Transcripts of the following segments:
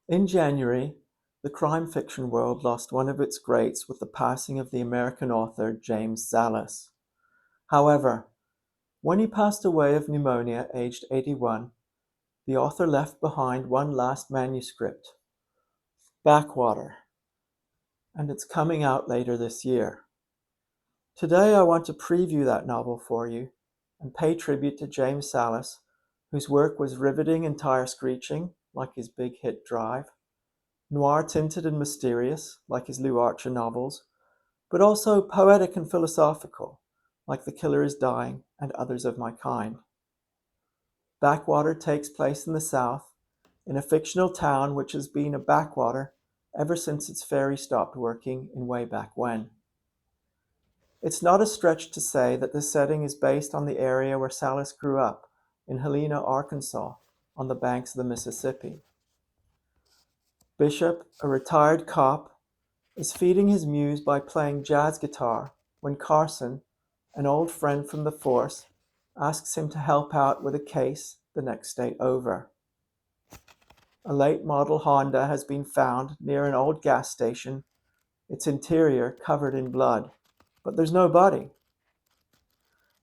In January, the crime fiction world lost one of its greats with the passing of the American author James Sallis. However, when he passed away of pneumonia aged 81, the author left behind one last manuscript, Backwater, and it's coming out later this year. Today I want to preview that novel for you and pay tribute to James Sallis, whose work was riveting and tire-screeching, like his big hit Drive, noir-tinted and mysterious, like his Lou Archer novels, but also poetic and philosophical, like The Killer is Dying and Others of My Kind. Backwater takes place in the South, in a fictional town which has been a backwater ever since its ferry stopped working in way back when. It's not a stretch to say that the setting is based on the area where Sallis grew up, in Helena, Arkansas, on the banks of the Mississippi. Bishop, a retired cop, is feeding his muse by playing jazz guitar when Carson, an old friend from the force, asks him to help out with a case the next day over. A late model Honda has been found near an old gas station, its interior covered in blood, but there's no body.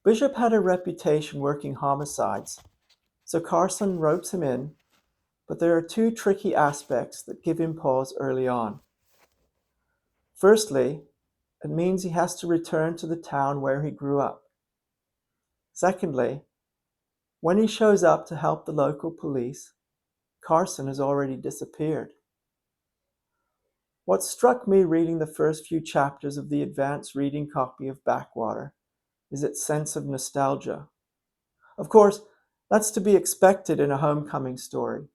Bishop had a reputation working homicides, so Carson ropes him in, but there are two tricky aspects that give him pause early on. Firstly, it means he has to return to the town where he grew up. Secondly, when he shows up to help the local police, Carson has already disappeared. What struck me reading the first few chapters of the advanced reading copy of Backwater is its sense of nostalgia. Of course, that's to be expected in a homecoming story,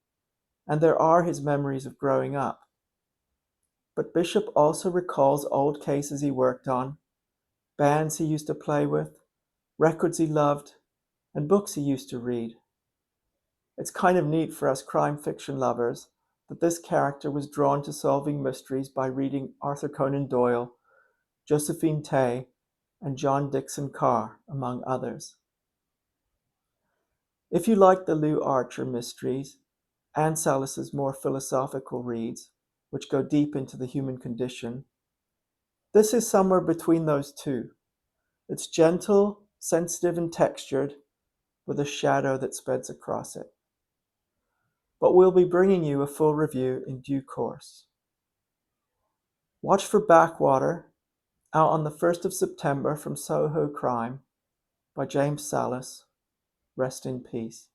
and there are his memories of growing up. But Bishop also recalls old cases he worked on, bands he used to play with, records he loved, and books he used to read. It's kind of neat for us crime fiction lovers that this character was drawn to solving mysteries by reading Arthur Conan Doyle, Josephine Tey, and John Dickson Carr, among others. If you like the Lou Archer mysteries and Sallis's more philosophical reads, which go deep into the human condition, this is somewhere between those two. It's gentle, sensitive, and textured, with a shadow that spreads across it. But we'll be bringing you a full review in due course. Watch for Backwater, out on the 1st of September from Soho Crime by James Sallis. Rest in peace.